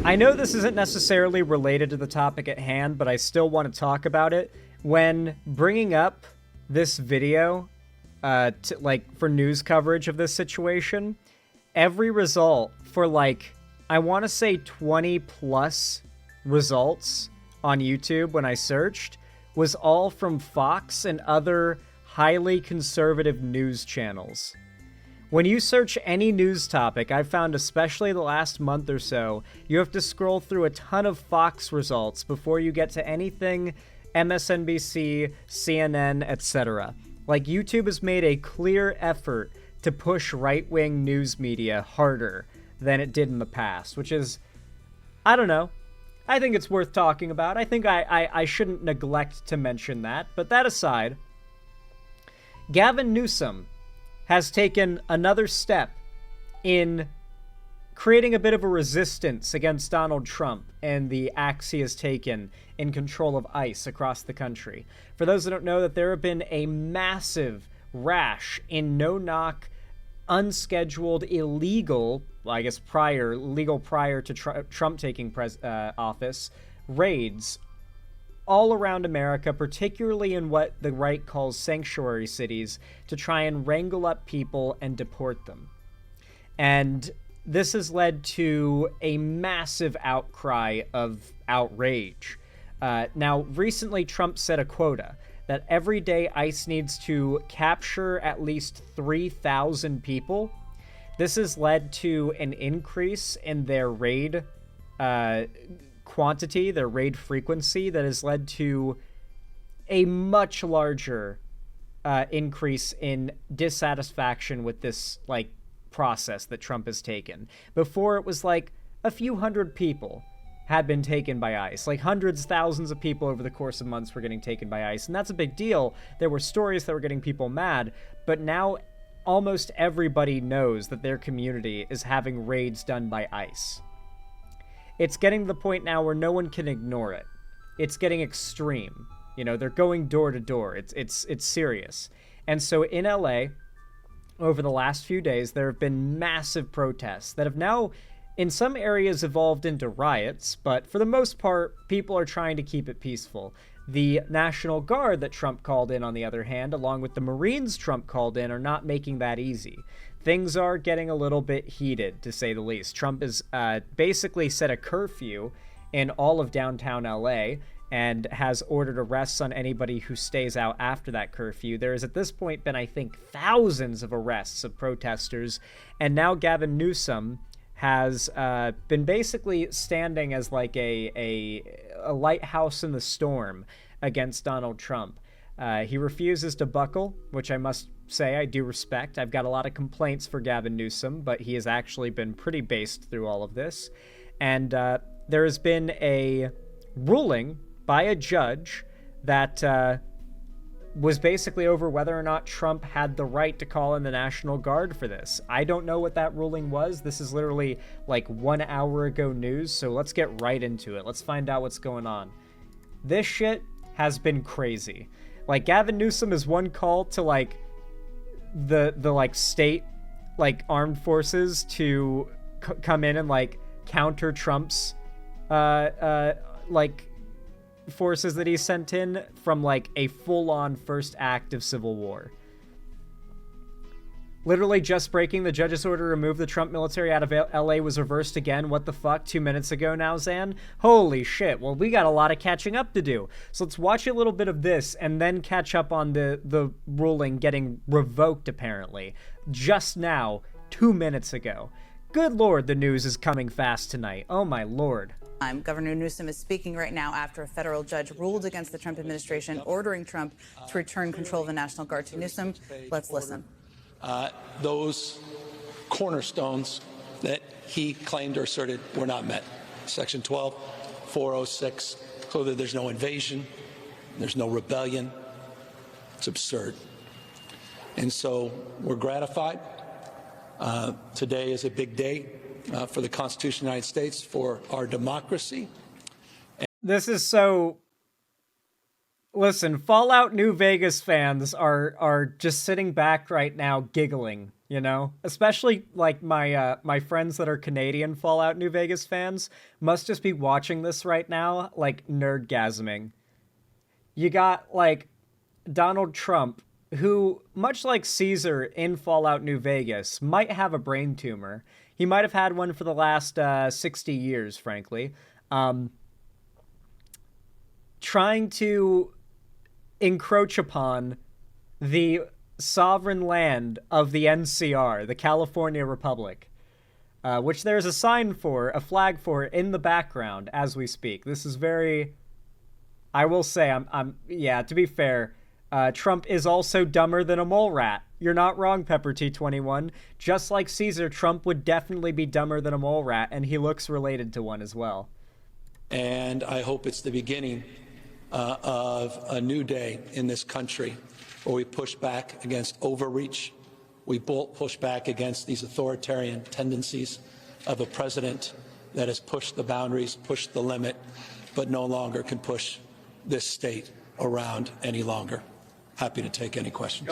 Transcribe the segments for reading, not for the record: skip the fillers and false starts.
I know this isn't necessarily related to the topic at hand, but I still want to talk about it. When bringing up this video, for news coverage of this situation, every result for I want to say 20 plus results on YouTube when I searched was all from Fox and other highly conservative news channels. When you search any news topic, I've found especially the last month or so, you have to scroll through a ton of Fox results before you get to anything MSNBC, CNN, etc. YouTube has made a clear effort to push right-wing news media harder than it did in the past, which is, I don't know. I think it's worth talking about. I think I shouldn't neglect to mention that. But that aside, Gavin Newsom has taken another step in creating a bit of a resistance against Donald Trump and the acts he has taken in control of ICE across the country. For those that don't know, that there have been a massive rash in no-knock, unscheduled, illegal, legal prior to Trump taking office, raids all around America, particularly in what the right calls sanctuary cities, to try and wrangle up people and deport them. And this has led to a massive outcry of outrage. Now, recently, Trump set a quota that every day ICE needs to capture at least 3,000 people. This has led to an increase in their raid quantity, their raid frequency, that has led to a much larger increase in dissatisfaction with this process that Trump has taken. Before, it was a few hundred people had been taken by ICE. Hundreds, thousands of people over the course of months were getting taken by ICE, and that's a big deal. There were stories that were getting people mad, but now almost everybody knows that their community is having raids done by ICE. It's getting to the point now where no one can ignore it. It's getting extreme. They're going door to door. It's serious. And so in LA, over the last few days, there have been massive protests that have now, in some areas, evolved into riots, but for the most part, people are trying to keep it peaceful. The National Guard that Trump called in, on the other hand, along with the Marines Trump called in, are not making that easy. Things are getting a little bit heated, to say the least. Trump has basically set a curfew in all of downtown LA and has ordered arrests on anybody who stays out after that curfew. There has at this point been, I think, thousands of arrests of protesters, and now Gavin Newsom has been basically standing as a lighthouse in the storm against Donald Trump. He refuses to buckle, which I must say I do respect. I've got a lot of complaints for Gavin Newsom, but he has actually been pretty based through all of this. And there has been a ruling by a judge that was basically over whether or not Trump had the right to call in the National Guard for this. I don't know what that ruling was. This is literally 1 hour ago news, so let's get right into it. Let's find out what's going on. This shit has been crazy. Gavin Newsom is one call to the state armed forces to come in and counter Trump's forces that he sent in from a full-on first act of civil war. Literally just breaking the judge's order to remove the Trump military out of LA was reversed again. What the fuck? 2 minutes ago now, Zan? Holy shit. Well, we got a lot of catching up to do. So let's watch a little bit of this and then catch up on the ruling getting revoked, apparently. Just now, 2 minutes ago. Good lord, the news is coming fast tonight. Oh my lord. Governor Newsom is speaking right now after a federal judge ruled against the Trump administration, ordering Trump to return control of the National Guard to Newsom. Let's listen. Those cornerstones that he claimed or asserted were not met. Section 12, 406, clearly there's no invasion, there's no rebellion. It's absurd. And so we're gratified. Today is a big day for the Constitution of the United States, for our democracy. This is so Listen, Fallout New Vegas fans are just sitting back right now giggling, you know? Especially like my friends that are Canadian Fallout New Vegas fans must just be watching this right now like nerdgasming. You got like Donald Trump, who, much like Caesar in Fallout New Vegas, might have a brain tumor. He might have had one for the last 60 years, frankly. Trying to encroach upon the sovereign land of the NCR, the California Republic, which there's a sign for, a flag for, in the background as we speak. This is very. I will say, yeah. To be fair, Trump is also dumber than a mole rat. You're not wrong, Pepper T21. Just like Caesar, Trump would definitely be dumber than a mole rat, and he looks related to one as well. And I hope it's the beginning of a new day in this country where we push back against overreach. We push back against these authoritarian tendencies of a president that has pushed the boundaries, pushed the limit, but no longer can push this state around any longer. Happy to take any questions.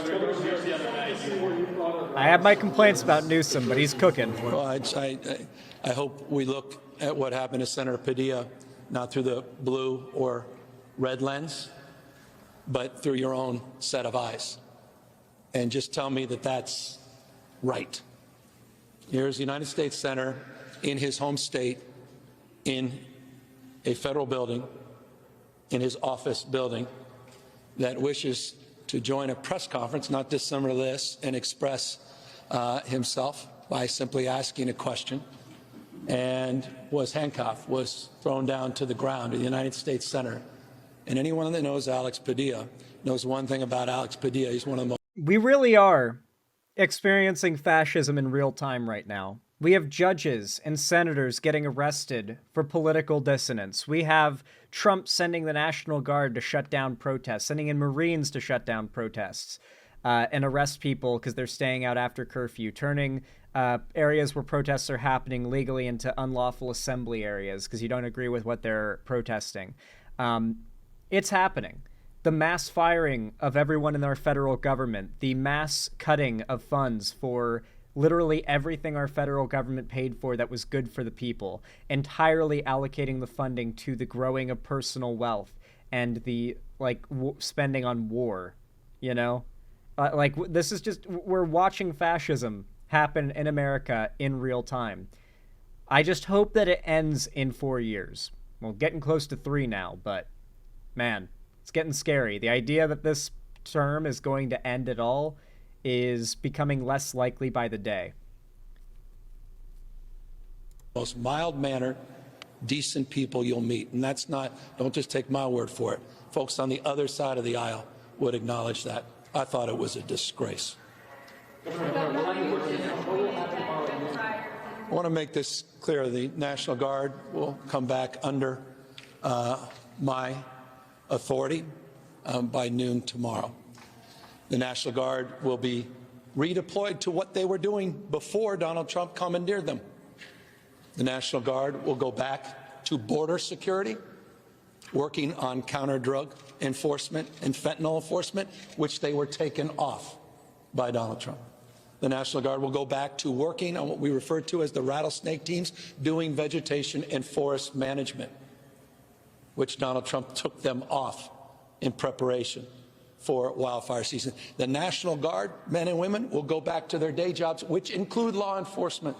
I have my complaints about Newsom, but he's cooking. Well, I hope we look at what happened to Senator Padilla not through the blue or red lens, but through your own set of eyes. And just tell me that that's right. Here's a United States Senator in his home state, in a federal building, in his office building, that wishes to join a press conference, not dissimilar to this, and express himself by simply asking a question, and was handcuffed, was thrown down to the ground, a United States Senator. And anyone that knows Alex Padilla knows one thing about Alex Padilla. He's one of the most... We really are experiencing fascism in real time right now. We have judges and senators getting arrested for political dissonance. We have Trump sending the National Guard to shut down protests, sending in Marines to shut down protests and arrest people because they're staying out after curfew, turning areas where protests are happening legally into unlawful assembly areas because you don't agree with what they're protesting. It's happening. The mass firing of everyone in our federal government, the mass cutting of funds for literally everything our federal government paid for that was good for the people, entirely allocating the funding to the growing of personal wealth and the spending on war, you know? This is just, we're watching fascism happen in America in real time. I just hope that it ends in 4 years. Well, getting close to 3 now, but man, it's getting scary. The idea that this term is going to end at all is becoming less likely by the day. Most mild-mannered, decent people you'll meet. And that's not, don't just take my word for it. Folks on the other side of the aisle would acknowledge that. I thought it was a disgrace. I want to make this clear. The National Guard will come back under my authority by noon tomorrow. The National Guard will be redeployed to what they were doing before Donald Trump commandeered them. The National Guard will go back to border security, working on counter-drug enforcement and fentanyl enforcement, which they were taken off by Donald Trump. The National Guard will go back to working on what we refer to as the rattlesnake teams, doing vegetation and forest management, which Donald Trump took them off in preparation for wildfire season. The National Guard, men and women, will go back to their day jobs, which include law enforcement.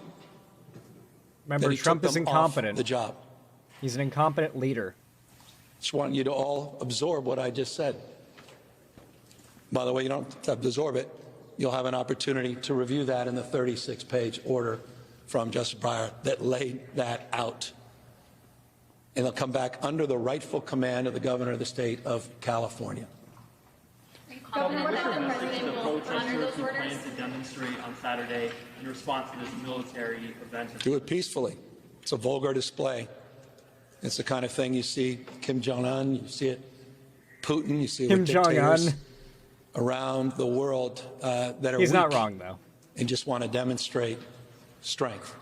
Remember, Trump is incompetent. The job. He's an incompetent leader. Just want you to all absorb what I just said. By the way, you don't have to absorb it. You'll have an opportunity to review that in the 36-page order from Justice Breyer that laid that out. And they'll come back under the rightful command of the governor of the state of California. Governor, what's your message to protesters who plan to demonstrate on Saturday in response to this military event? Do it peacefully. It's a vulgar display. It's the kind of thing you see Kim Jong-un, you see it Putin, you see it with dictators around the world that are He's weak not wrong, though. And just want to demonstrate strength.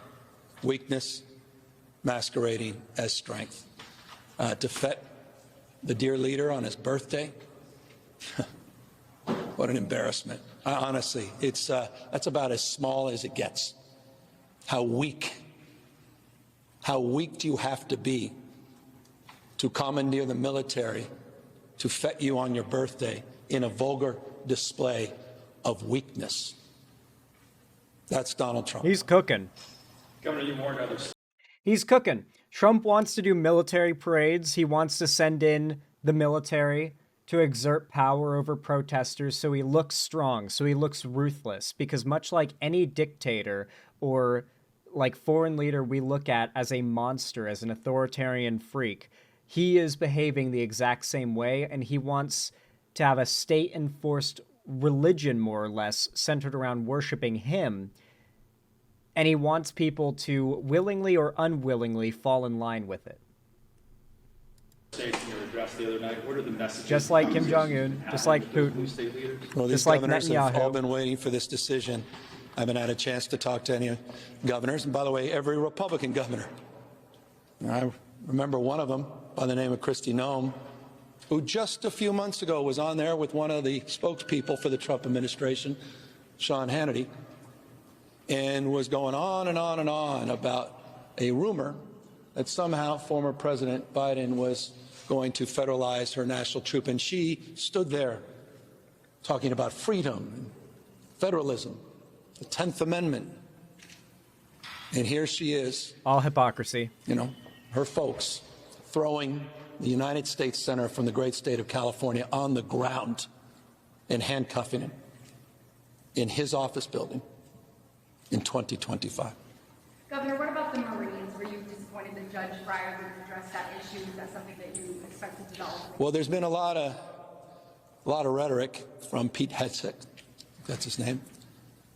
Weakness masquerading as strength. To fet the dear leader on his birthday, What an embarrassment. Honestly, that's about as small as it gets. How weak do you have to be to commandeer the military to fet you on your birthday in a vulgar display of weakness? That's Donald Trump. He's cooking. Governor, you warned others. He's cooking. Trump wants to do military parades. He wants to send in the military to exert power over protesters so he looks strong, so he looks ruthless. Because much like any dictator or like foreign leader we look at as a monster, as an authoritarian freak, he is behaving the exact same way, and he wants to have a state-enforced religion, more or less, centered around worshiping him. And he wants people to willingly or unwillingly fall in line with it. Just like Kim Jong-un, just like Putin, Well, these just like governors have all Netanyahu. been waiting for this decision. I haven't had a chance to talk to any governors. And by the way, every Republican governor. I remember one of them by the name of Kristi Noem, who just a few months ago was on there with one of the spokespeople for the Trump administration, Sean Hannity, and was going on and on and on about a rumor that somehow former President Biden was going to federalize her national troop. And she stood there talking about freedom and federalism, the 10th Amendment. And here she is. All hypocrisy. You know, her folks throwing the United States Senator from the great state of California on the ground and handcuffing him in his office building in 2025. Governor, what about the Marines? Were you disappointed that Judge Breyer didn't address that issue? Is that something that you expect to develop? Well, there's been a lot of rhetoric from Pete Hegseth, that's his name,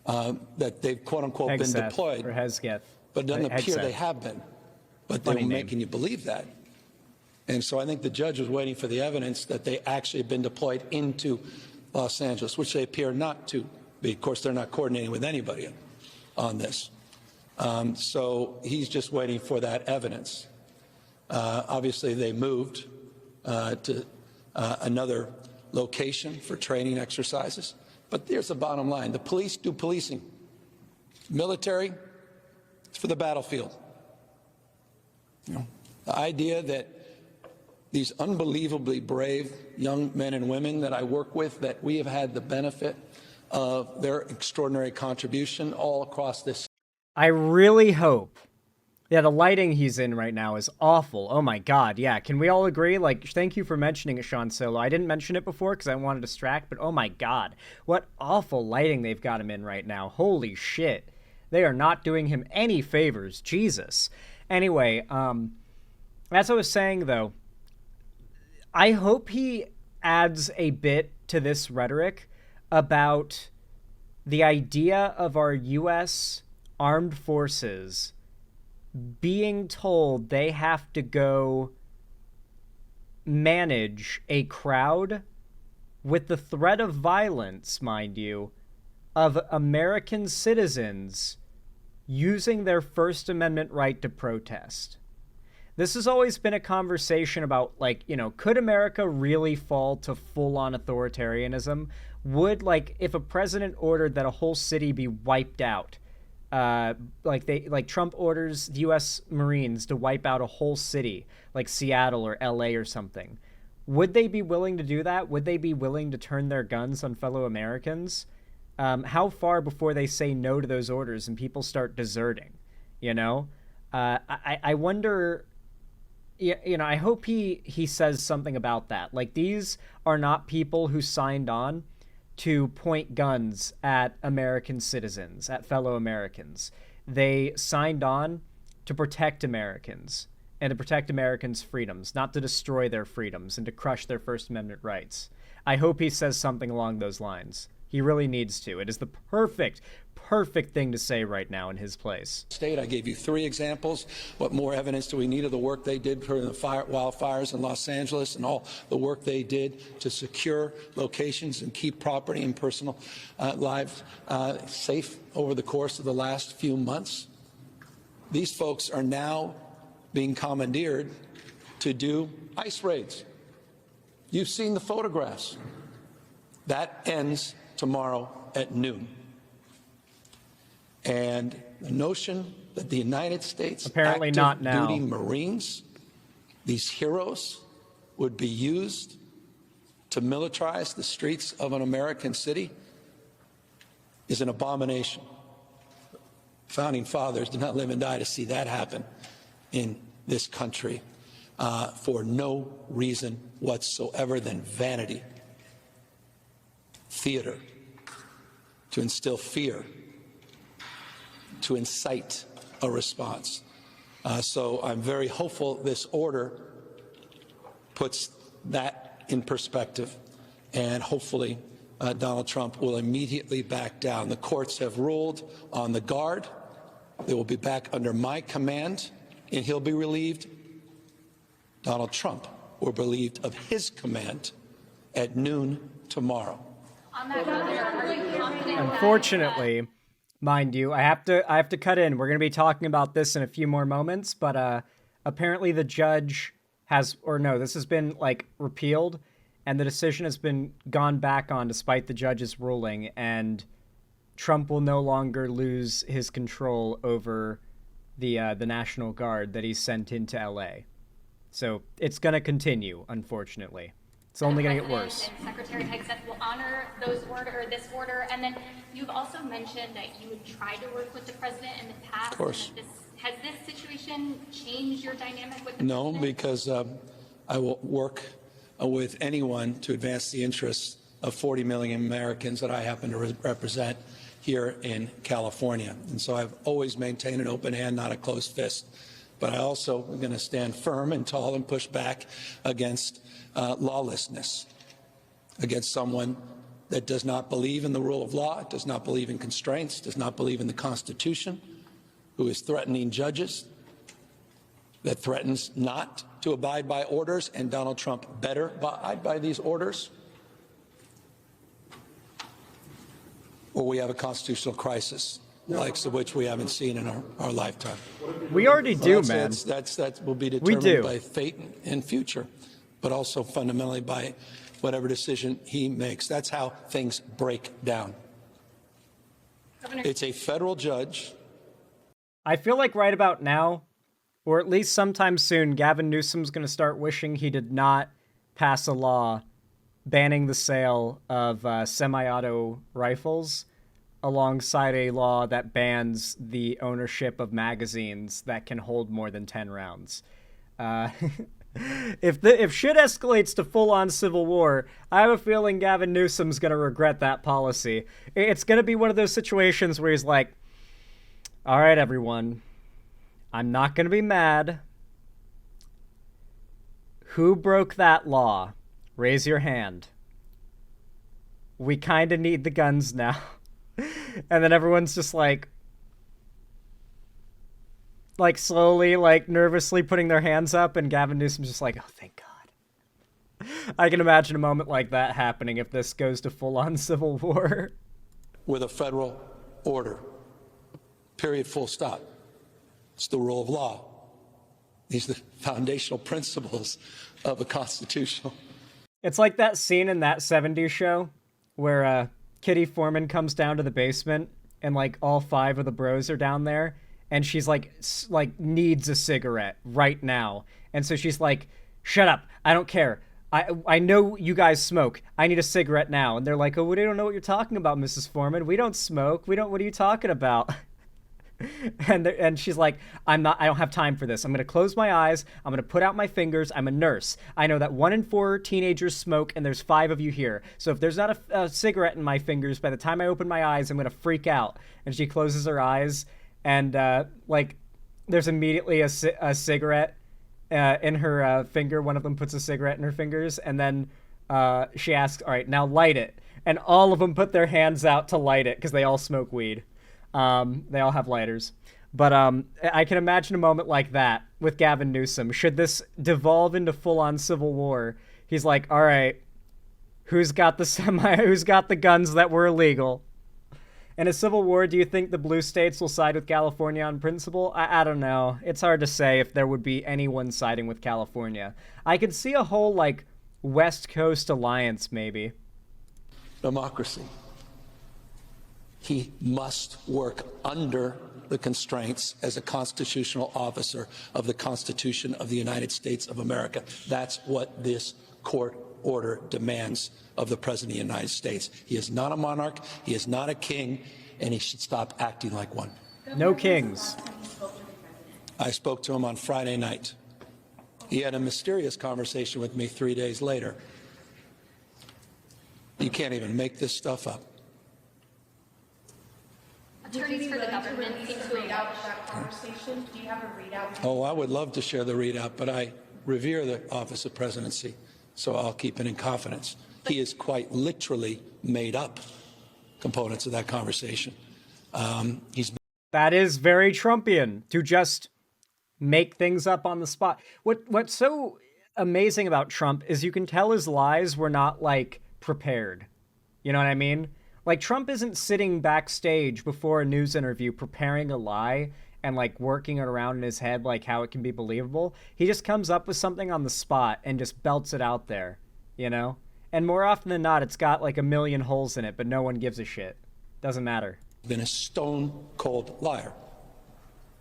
that they've quote unquote been deployed. Or Hesketh. But it doesn't appear Hegseth. they have been. But they Funny were name. making you believe that. And so I think the judge was waiting for the evidence that they actually have been deployed into Los Angeles, which they appear not to be. Of course, they're not coordinating with anybody on this. So he's just waiting for that evidence. Obviously, they moved to another location for training exercises. But here's the bottom line. The police do policing. Military, it's for the battlefield. You know, the idea that these unbelievably brave young men and women that I work with, that we have had the benefit of their extraordinary contribution all across this. I really hope. Yeah, the lighting he's in right now is awful. Oh my god, yeah. Can we all agree? Like, thank you for mentioning it, Sean Solo. I didn't mention it before because I wanted to distract, but oh my god. What awful lighting they've got him in right now. Holy shit. They are not doing him any favors. Jesus. Anyway, as I was saying, though, I hope he adds a bit to this rhetoric about the idea of our U.S. armed forces being told they have to go manage a crowd with the threat of violence, mind you, of American citizens using their First Amendment right to protest. This has always been a conversation about, like, you know, could America really fall to full-on authoritarianism? Would, like, if a president ordered that a whole city be wiped out, like Trump orders the U.S. Marines to wipe out a whole city, like Seattle or L.A. or something, would they be willing to do that? Would they be willing to turn their guns on fellow Americans? How far before they say no to those orders and people start deserting? You know, I wonder. You know, I hope he says something about that. Like, these are not people who signed on to point guns at American citizens, at fellow Americans. They signed on to protect Americans and to protect Americans' freedoms, not to destroy their freedoms and to crush their First Amendment rights. I hope he says something along those lines. He really needs to. It is the perfect thing to say right now in his place. State, I gave you 3 examples. What more evidence do we need of the work they did for the wildfires in Los Angeles and all the work they did to secure locations and keep property and personal lives safe over the course of the last few months? These folks are now being commandeered to do ICE raids. You've seen the photographs. That ends tomorrow at noon. And the notion that the United States Apparently active not now. duty Marines, these heroes, would be used to militarize the streets of an American city is an abomination. Founding fathers did not live and die to see that happen in this country for no reason whatsoever than vanity, theater, to instill fear, to incite a response. So I'm very hopeful this order puts that in perspective, and hopefully Donald Trump will immediately back down. The courts have ruled on the guard. They will be back under my command, and he'll be relieved. Donald Trump will be relieved of his command at noon tomorrow. Unfortunately, mind you, I have to cut in. We're going to be talking about this in a few more moments, but apparently the judge has, or no, this has been like repealed, and the decision has been gone back on despite the judge's ruling, and Trump will no longer lose his control over the National Guard that he sent into LA. So it's going to continue, unfortunately. It's only going to get worse. And Secretary Hegseth will honor this order. And then you've also mentioned that you would try to work with the president in the past. Of course. Has this situation changed your dynamic with the president? No, because I will work with anyone to advance the interests of 40 million Americans that I happen to represent here in California. And so I've always maintained an open hand, not a closed fist. But I also am going to stand firm and tall and push back against lawlessness, against someone that does not believe in the rule of law, does not believe in constraints, does not believe in the Constitution, who is threatening judges, that threatens not to abide by orders, and Donald Trump better abide by these orders, or we have a constitutional crisis, likes of which we haven't seen in our lifetime. We already do, man. That will be determined do. by fate and future, but also fundamentally by whatever decision he makes. That's how things break down. It's a federal judge. I feel like right about now, or at least sometime soon, Gavin Newsom's going to start wishing he did not pass a law banning the sale of semi-auto rifles alongside a law that bans the ownership of magazines that can hold more than 10 rounds. If shit escalates to full-on civil war, I have a feeling Gavin Newsom's going to regret that policy. It's going to be one of those situations where he's like, all right, everyone, I'm not going to be mad. Who broke that law? Raise your hand. We kind of need the guns now. And then everyone's just like slowly, nervously putting their hands up, and Gavin Newsom's just like, oh, thank God. I can imagine a moment like that happening if this goes to full-on civil war. With a federal order. Period, full stop. It's the rule of law. These are the foundational principles of a constitutional. It's like that scene in That 70s Show where Kitty Foreman comes down to the basement and all 5 of the bros are down there, and she's like needs a cigarette right now. And so she's like, shut up, I don't care. I know you guys smoke. I need a cigarette now. And they're like, oh, we don't know what you're talking about, Mrs. Foreman. We don't smoke. What are you talking about? And she's like, I don't have time for this. I'm going to close my eyes. I'm going to put out my fingers. I'm a nurse. I know that 1 in 4 teenagers smoke, and there's 5 of you here. So if there's not a cigarette in my fingers, by the time I open my eyes, I'm going to freak out. And she closes her eyes, and there's immediately a cigarette in her finger. One of them puts a cigarette in her fingers, and then she asks, all right, now light it. And all of them put their hands out to light it because they all smoke weed. They all have lighters. But I can imagine a moment like that with Gavin Newsom. Should this devolve into full-on civil war, he's like, all right, who's got the guns that were illegal? In a civil war, do you think the blue states will side with California on principle? I don't know. It's hard to say if there would be anyone siding with California. I could see a whole, West Coast alliance, maybe. democracy. He must work under the constraints as a constitutional officer of the Constitution of the United States of America. That's what this court order demands of the President of the United States. He is not a monarch, he is not a king, and he should stop acting like one. No kings. I spoke to him on Friday night. He had a mysterious conversation with me 3 days later. You can't even make this stuff up. Attorneys for the government seem to read out that conversation. Do you have a readout? Oh, I would love to share the readout, but I revere the office of presidency, so I'll keep it in confidence. He has quite literally made up components of that conversation. That is very Trumpian, to just make things up on the spot. What's so amazing about Trump is you can tell his lies were not, like, prepared. You know what I mean? Like, Trump isn't sitting backstage before a news interview preparing a lie and, like, working it around in his head, like, how it can be believable. He just comes up with something on the spot and just belts it out there, you know? And more often than not, it's got, like, a million holes in it, but no one gives a shit. Doesn't matter. Been a stone-cold liar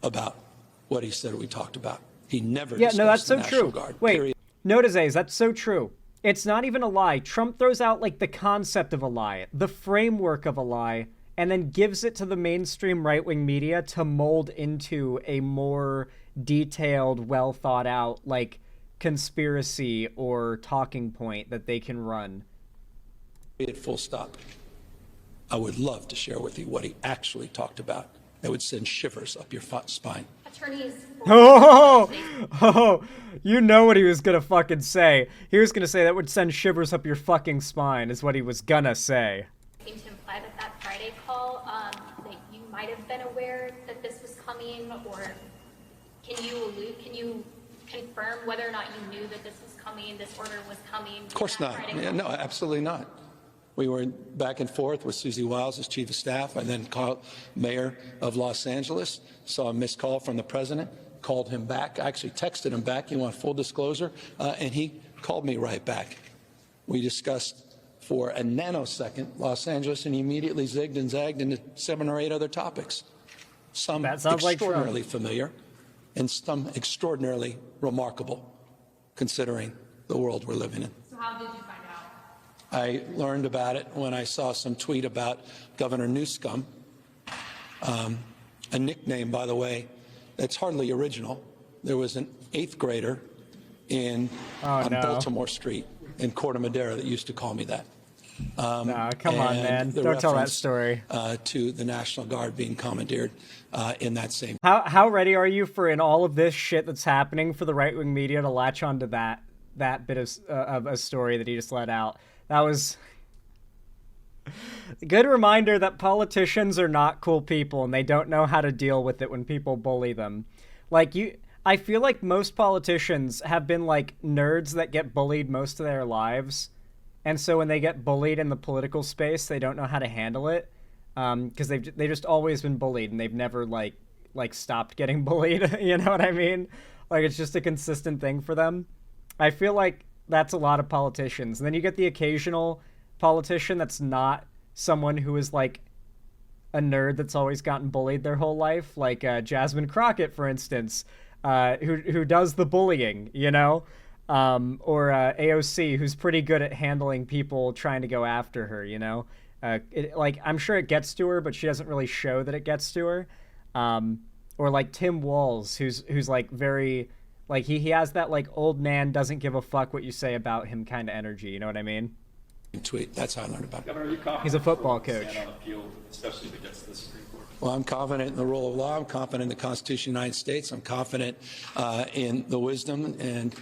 about what he said we talked about. He never discussed that's the so National true. Guard, Wait, period. notice, that's so true. It's not even a lie. Trump throws out, like, the concept of a lie, the framework of a lie, and then gives it to the mainstream right-wing media to mold into a more detailed, well-thought-out, like, conspiracy or talking point that they can run. Full stop. I would love to share with you what he actually talked about. It would send shivers up your spine. attorneys. Oh, you know what he was gonna fucking say. He was gonna say that would send shivers up your fucking spine, is what he was gonna say. Seem to imply that that Friday call, that you might have been aware that this was coming, or can you confirm whether or not you knew that this was coming, this order was coming? Of course not. Yeah, no, absolutely not. We were back and forth with Susie Wiles as chief of staff. I then called mayor of Los Angeles, saw a missed call from the president, called him back. I actually texted him back. You want full disclosure? And he called me right back. We discussed for a nanosecond Los Angeles, and he immediately zigged and zagged into 7 or 8 other topics. Some extraordinarily familiar and some extraordinarily remarkable, considering the world we're living in. So how did you find out? I learned about it when I saw some tweet about Governor Newsom, a nickname, by the way, that's hardly original. There was an 8th grader on Baltimore Street in Corte Madera that used to call me that. Nah, come on, man. Don't tell that story. To the National Guard being commandeered in that same. How ready are you for, in all of this shit that's happening, for the right-wing media to latch onto that bit of a story that he just let out? That was a good reminder that politicians are not cool people and they don't know how to deal with it when people bully them. I feel like most politicians have been like nerds that get bullied most of their lives. And so when they get bullied in the political space, they don't know how to handle it. Because they've just always been bullied and they've never like stopped getting bullied. You know what I mean? Like, it's just a consistent thing for them. I feel like that's a lot of politicians. And then you get the occasional politician that's not someone who is like a nerd that's always gotten bullied their whole life, like Jasmine Crockett, for instance, who does the bullying, you know, or AOC, who's pretty good at handling people trying to go after her, you know. I'm sure it gets to her, but she doesn't really show that it gets to her. Or like Tim Walz, who's like very. Like, he has that, like, old man doesn't give a fuck what you say about him kind of energy, you know what I mean? Tweet. That's how I learned about it. Governor, are you confident He's a football coach. Stand on the field, especially against the Supreme Court? Well, I'm confident in the rule of law. I'm confident in the Constitution of the United States. I'm confident in the wisdom and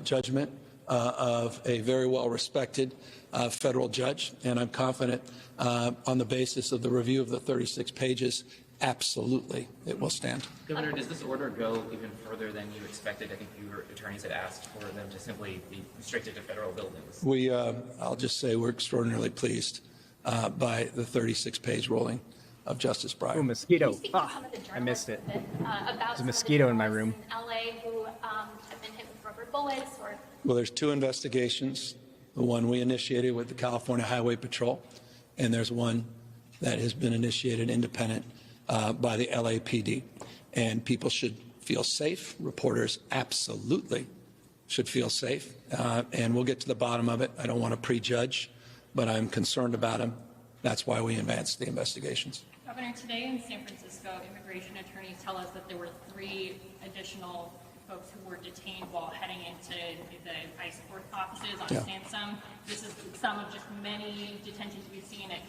judgment of a very well-respected federal judge. And I'm confident on the basis of the review of the 36 pages, absolutely, it will stand. Governor, does this order go even further than you expected? I think your attorneys had asked for them to simply be restricted to federal buildings. I'll just say we're extraordinarily pleased by the 36-page ruling of Justice Breyer. Oh, mosquito. I missed it. There's a mosquito in my room. In LA who have been hit with rubber bullets or. Well, there's 2 investigations the one we initiated with the California Highway Patrol, and there's one that has been initiated independent by the LAPD. And people should feel safe. Reporters absolutely should feel safe. And we'll get to the bottom of it. I don't want to prejudge, but I'm concerned about them. That's why we advanced the investigations. Governor, today in San Francisco, immigration attorneys tell us that there were 3 additional folks who were detained while heading into the ICE court offices on Sansom. This is some of just many detentions we've seen at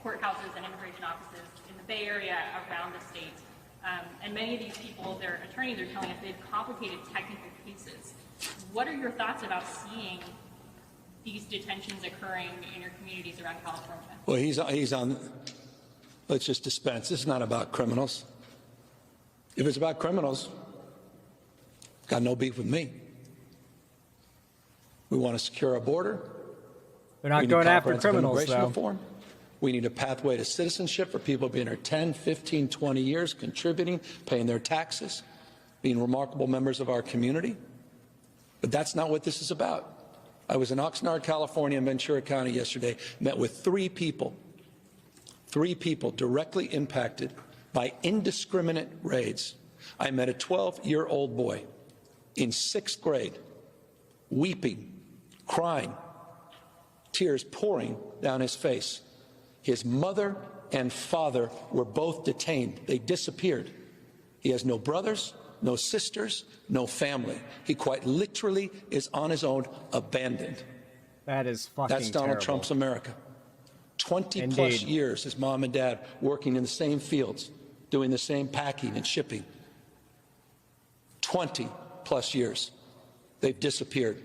courthouses and immigration offices in the Bay Area, around the state. And many of these people, their attorneys are telling us they have complicated technical cases. What are your thoughts about seeing these detentions occurring in your communities around California? Well, he's on, let's just dispense. This is not about criminals. If it's about criminals, got no beef with me. We want to secure our border. They're not going after criminals, though. Reform. We need a pathway to citizenship for people being here 10, 15, 20 years, contributing, paying their taxes, being remarkable members of our community. But that's not what this is about. I was in Oxnard, California, and Ventura County yesterday, met with 3 people directly impacted by indiscriminate raids. I met a 12-year-old boy in 6th grade, weeping, crying, tears pouring down his face. His mother and father were both detained. They disappeared. He has no brothers, no sisters, no family. He quite literally is on his own, abandoned. That is fucking That's Donald terrible. Trump's America. 20 Indeed. plus years, his mom and dad working in the same fields, doing the same packing and shipping. 20 plus years. They've disappeared.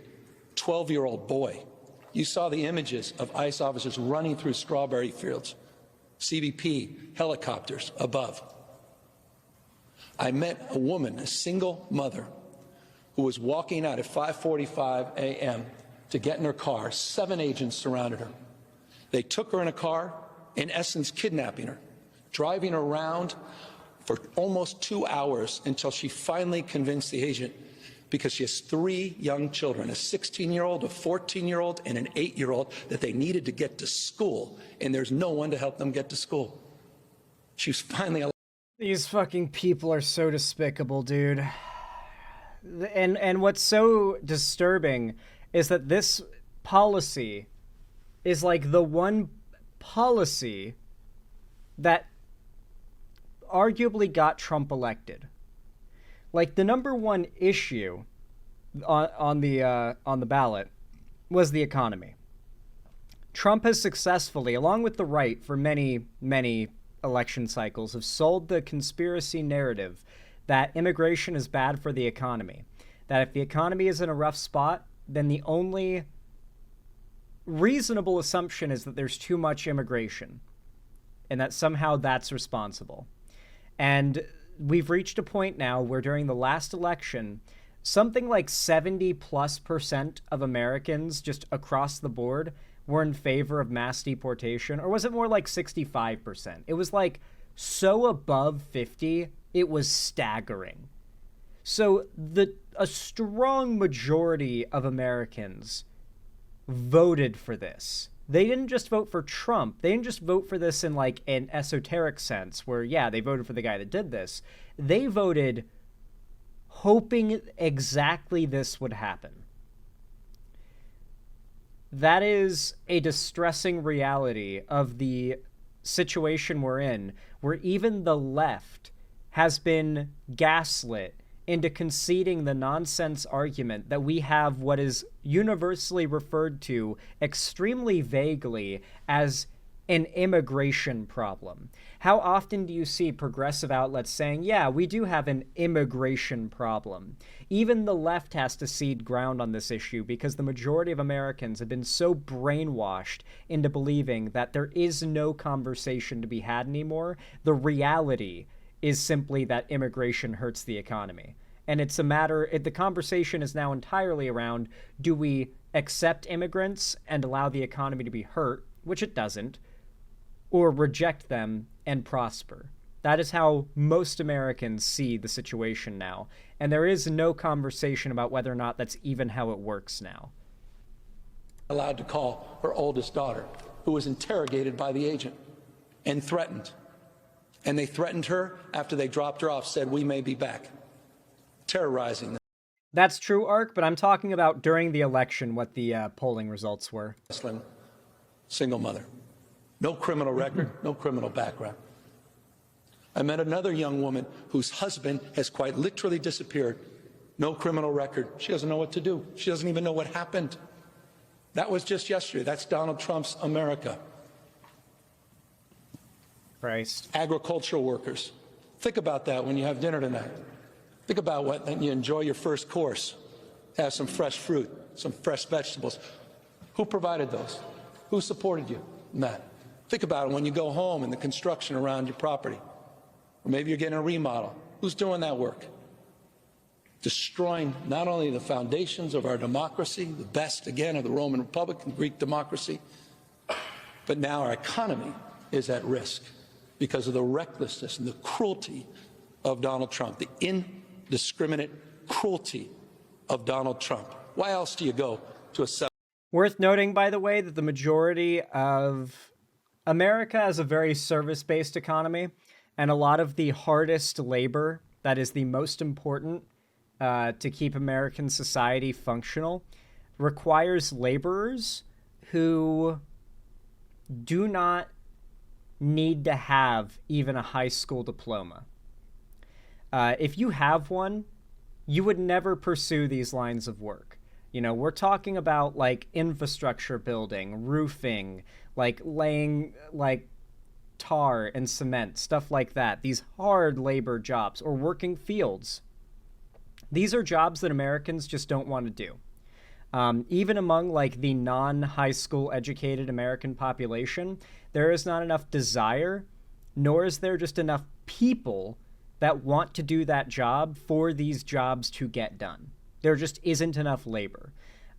12-year-old boy. You saw the images of ICE officers running through strawberry fields, CBP helicopters above. I met a woman, a single mother, who was walking out at 5:45 a.m. to get in her car. 7 agents surrounded her. They took her in a car, in essence kidnapping her, driving her around for almost 2 hours until she finally convinced the agent, because she has 3 young children, a 16-year-old, a 14-year-old, and an 8-year-old, that they needed to get to school, and there's no one to help them get to school. She was finally. These fucking people are so despicable, dude. And what's so disturbing is that this policy is like the one policy that arguably got Trump elected. Like, the number one issue on the ballot was the economy. Trump has successfully, along with the right for many, many election cycles, have sold the conspiracy narrative that immigration is bad for the economy. That if the economy is in a rough spot, then the only reasonable assumption is that there's too much immigration, and that somehow that's responsible. And we've reached a point now where during the last election, something like 70+% of Americans just across the board were in favor of mass deportation. Or was it more like 65%? It was like so above 50, it was staggering. So a strong majority of Americans voted for this. They didn't just vote for Trump. They didn't just vote for this in like an esoteric sense where, yeah, they voted for the guy that did this. They voted hoping exactly this would happen. That is a distressing reality of the situation we're in, where even the left has been gaslit into conceding the nonsense argument that we have what is universally referred to extremely vaguely as an immigration problem. How often do you see progressive outlets saying, yeah, we do have an immigration problem? Even the left has to cede ground on this issue because the majority of Americans have been so brainwashed into believing that there is no conversation to be had anymore. The reality is simply that immigration hurts the economy. And it's a matter, the conversation is now entirely around, do we accept immigrants and allow the economy to be hurt, which it doesn't, or reject them and prosper? That is how most Americans see the situation now. And there is no conversation about whether or not that's even how it works now. allowed to call her oldest daughter, who was interrogated by the agent and threatened. And they threatened her after they dropped her off, said, "We may be back," terrorizing them. That's true, Ark, but I'm talking about during the election what the polling results were. Single mother. No criminal record, no criminal background. I met another young woman whose husband has quite literally disappeared. No criminal record. She doesn't know what to do. She doesn't even know what happened. That was just yesterday. That's Donald Trump's America. Christ. Agricultural workers. Think about that when you have dinner tonight. Think about when you enjoy your first course. Have some fresh fruit, some fresh vegetables. Who provided those? Who supported you in that? Think about it when you go home and the construction around your property. Or maybe you're getting a remodel. Who's doing that work? Destroying not only the foundations of our democracy, the best, again, of the Roman Republic and Greek democracy, but now our economy is at risk because of the recklessness and the cruelty of Donald Trump, the indiscriminate cruelty of Donald Trump. Why else do you go to a... Worth noting, by the way, that the majority of America has a very service-based economy, and a lot of the hardest labor that is the most important to keep American society functional requires laborers who do not need to have even a high school diploma. If you have one, you would never pursue these lines of work. You know, we're talking about like infrastructure building, roofing, like laying like tar and cement, stuff like that. These hard labor jobs, or working fields. These are jobs that Americans just don't want to do. Even among like the non-high school educated American population, there is not enough desire, nor is there just enough people that want to do that job for these jobs to get done. There just isn't enough labor.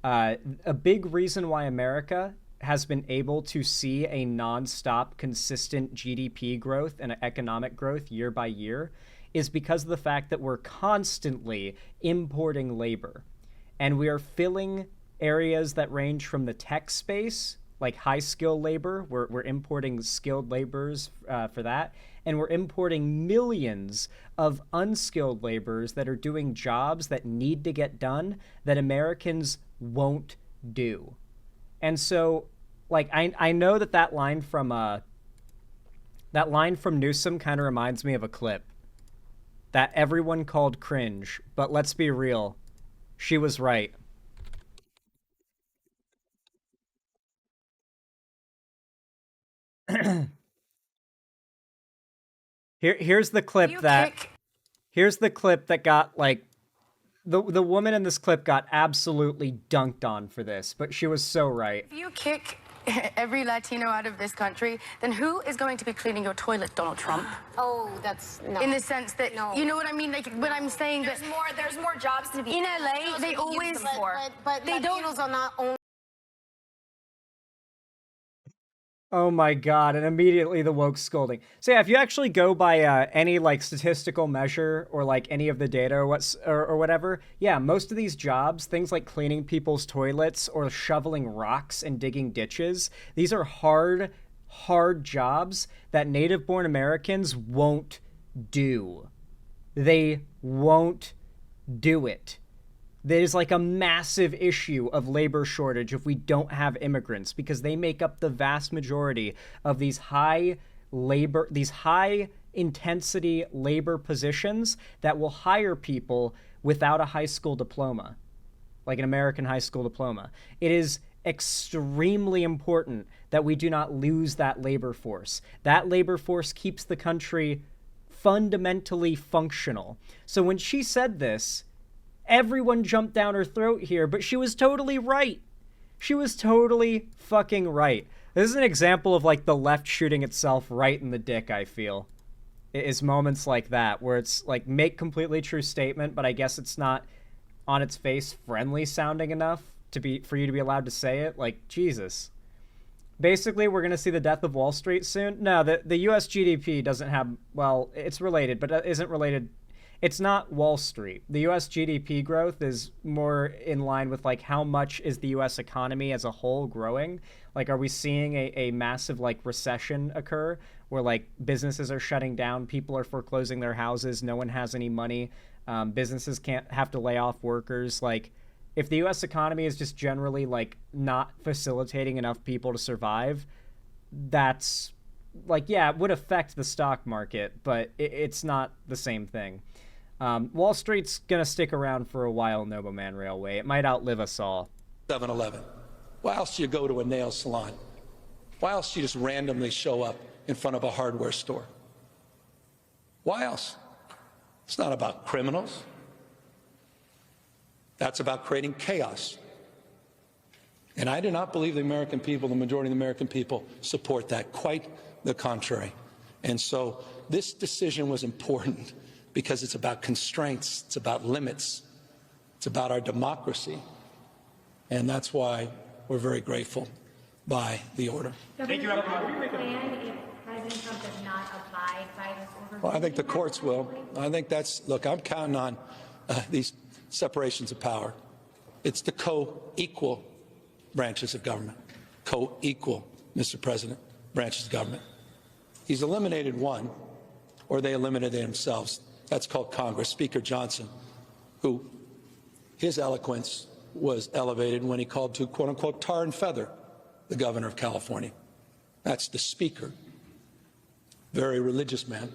A big reason why America has been able to see a nonstop, consistent GDP growth and economic growth year by year is because of the fact that we're constantly importing labor. And we are filling areas that range from the tech space, like high-skill labor. We're importing skilled laborers for that. And we're importing millions of unskilled laborers that are doing jobs that need to get done that Americans won't do. And so, like, I know that line from Newsom kind of reminds me of a clip that everyone called cringe, but let's be real, she was right. Here's the clip that got like the woman in this clip got absolutely dunked on for this, but she was so right. If you kick every Latino out of this country, then who is going to be cleaning your toilet, Donald Trump? Oh, that's no. In the sense that, no. You know what I mean? Like, when I'm saying there's more jobs to be in LA, they always, but they Latinos are not only. Oh my god, and immediately the woke scolding. So yeah, if you actually go by any like statistical measure or like any of the data or whatever, yeah, most of these jobs, things like cleaning people's toilets or shoveling rocks and digging ditches, these are hard jobs that native-born Americans won't do. They won't do it. There's like a massive issue of labor shortage if we don't have immigrants, because they make up the vast majority of these high intensity labor positions that will hire people without a high school diploma, like an American high school diploma. It is extremely important that we do not lose that labor force. That labor force keeps the country fundamentally functional. So when she said this, everyone jumped down her throat here, but she was totally right. She was totally fucking right. This is an example of like the left shooting itself right in the dick, I feel. It is moments like that where it's like make completely true statement, but I guess it's not on its face friendly sounding enough for you to be allowed to say it. Like, Jesus. Basically, we're going to see the death of Wall Street soon. No, the US GDP doesn't have, well, it's related, but isn't related. it's not Wall Street. The US GDP growth is more in line with like how much is the US economy as a whole growing? Like, are we seeing a massive like recession occur where like businesses are shutting down, people are foreclosing their houses, no one has any money, businesses can't have to lay off workers? Like, if the US economy is just generally like not facilitating enough people to survive, that's like, yeah, it would affect the stock market, but it's not the same thing. Wall Street's gonna stick around for a while, Noboman Railway. It might outlive us all. 7-Eleven. Why else do you go to a nail salon? Why else do you just randomly show up in front of a hardware store? Why else? It's not about criminals. That's about creating chaos. And I do not believe the American people, the majority of the American people, support that. Quite the contrary. And so this decision was important because it's about constraints, it's about limits, it's about our democracy. And that's why we're very grateful by the order. Thank you, Adam. What do you plan if President Trump does not abide by this order? Well, I think the courts will. I think that's, look, I'm counting on these separations of power. It's the co-equal branches of government. Co-equal, Mr. President, branches of government. He's eliminated one, or they eliminated themselves. That's called Congress. Speaker Johnson, who his eloquence was elevated when he called to, quote unquote, tar and feather the governor of California. That's the speaker. Very religious man.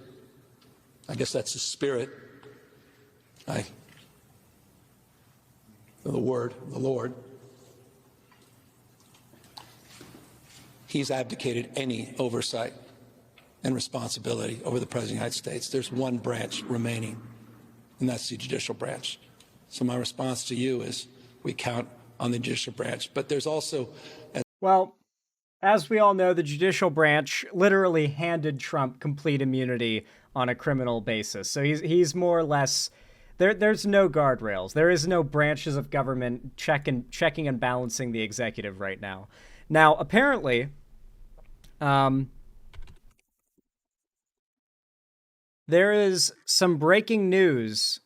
I guess that's the spirit. The word, the Lord. He's abdicated any oversight and responsibility over the President of the United States. There's one branch remaining, and that's the judicial branch. So my response to you is we count on the judicial branch. But there's also... Well, as we all know, the judicial branch literally handed Trump complete immunity on a criminal basis. So he's more or less... There's no guardrails. There is no branches of government checking and balancing the executive right now. Now, apparently... there is some breaking news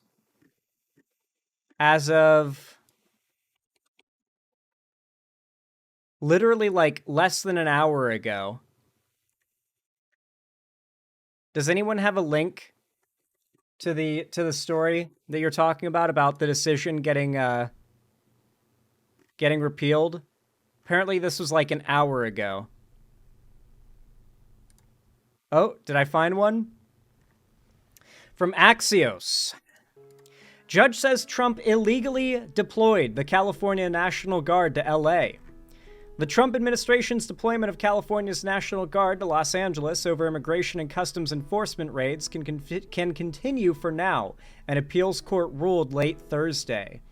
as of literally like less than an hour ago. Does anyone have a link to the story that you're talking about the decision getting repealed? Apparently this was like an hour ago. Oh, did I find one? From Axios. Judge says Trump illegally deployed the California National Guard to LA. The Trump administration's deployment of California's National Guard to Los Angeles over immigration and customs enforcement raids can continue for now, an appeals court ruled late Thursday.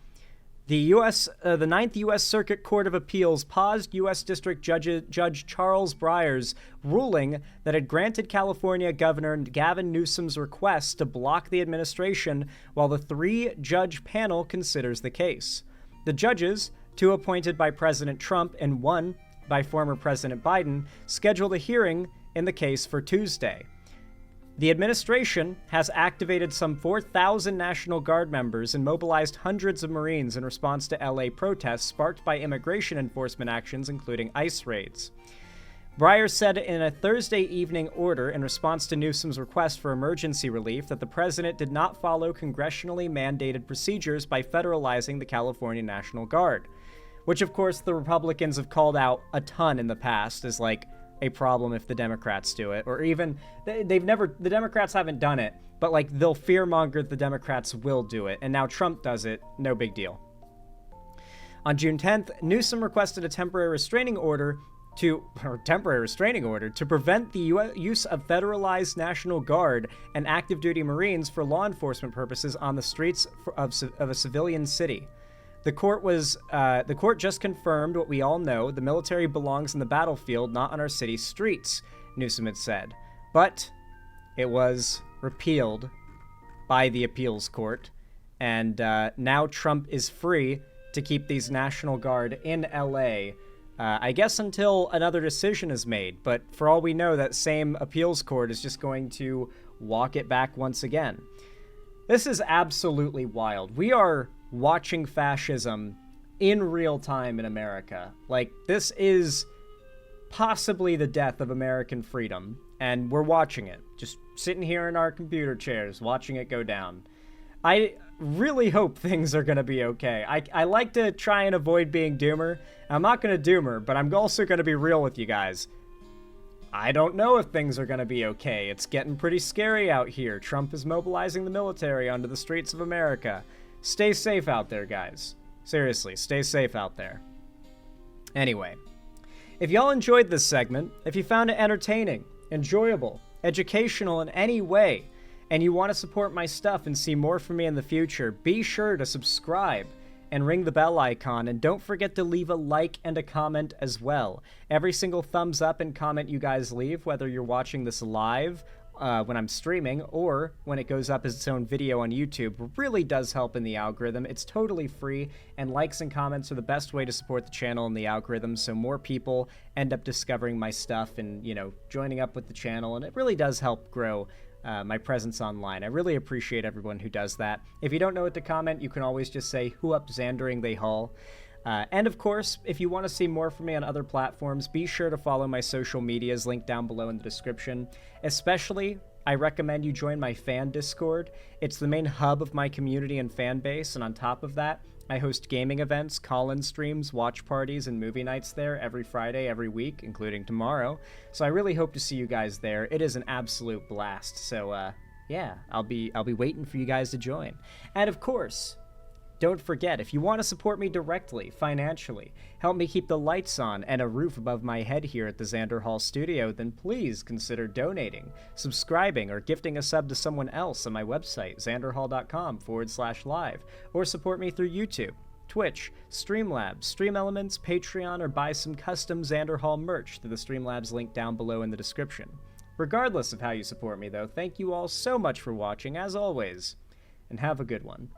The Ninth U.S. Circuit Court of Appeals paused U.S. District Judge Charles Breyer's ruling that had granted California Governor Gavin Newsom's request to block the administration while the three-judge panel considers the case. The judges, two appointed by President Trump and one by former President Biden, scheduled a hearing in the case for Tuesday. The administration has activated some 4,000 National Guard members and mobilized hundreds of Marines in response to LA protests sparked by immigration enforcement actions, including ICE raids. Breyer said in a Thursday evening order in response to Newsom's request for emergency relief that the president did not follow congressionally mandated procedures by federalizing the California National Guard, which of course the Republicans have called out a ton in the past as like a problem if the Democrats do it, or even the Democrats haven't done it, but like they'll fearmonger the Democrats will do it, and now Trump does it, no big deal. On June 10th, Newsom requested a temporary restraining order to prevent the use of federalized National Guard and active duty Marines for law enforcement purposes on the streets of a civilian city. The court just confirmed what we all know: the military belongs in the battlefield, not on our city's streets, Newsom had said. But it was repealed by the appeals court, and now Trump is free to keep these National Guard in LA, I guess until another decision is made. But for all we know, that same appeals court is just going to walk it back once again. This is absolutely wild. We are watching fascism in real time in America. Like, this is possibly the death of American freedom, and we're watching it. Just sitting here in our computer chairs, watching it go down. I really hope things are going to be okay. I like to try and avoid being doomer. I'm not going to doomer, but I'm also going to be real with you guys. I don't know if things are going to be okay. It's getting pretty scary out here. Trump is mobilizing the military onto the streets of America. Stay safe out there, guys. Seriously, stay safe out there. Anyway, if y'all enjoyed this segment, if you found it entertaining, enjoyable, educational in any way, and you want to support my stuff and see more from me in the future, be sure to subscribe and ring the bell icon, and don't forget to leave a like and a comment as well. Every single thumbs up and comment you guys leave, whether you're watching this live when I'm streaming or when it goes up as its own video on YouTube, really does help in the algorithm. It's totally free, and likes and comments are the best way to support the channel and the algorithm, so more people end up discovering my stuff and, you know, joining up with the channel, and it really does help grow my presence online. I really appreciate everyone who does that. If you don't know what to comment, you can always just say, "Who up Xandering they haul?" And of course, if you want to see more from me on other platforms, be sure to follow my social medias linked down below in the description. Especially, I recommend you join my fan Discord. It's the main hub of my community and fan base, and on top of that, I host gaming events, call-in streams, watch parties, and movie nights there every Friday, every week, including tomorrow. So I really hope to see you guys there. It is an absolute blast. So, yeah, I'll be waiting for you guys to join. And of course, don't forget, if you want to support me directly, financially, help me keep the lights on and a roof above my head here at the Xander Hall studio, then please consider donating, subscribing, or gifting a sub to someone else on my website, xanderhall.com/live, or support me through YouTube, Twitch, Streamlabs, Stream Elements, Patreon, or buy some custom Xander Hall merch through the Streamlabs link down below in the description. Regardless of how you support me, though, thank you all so much for watching, as always, and have a good one.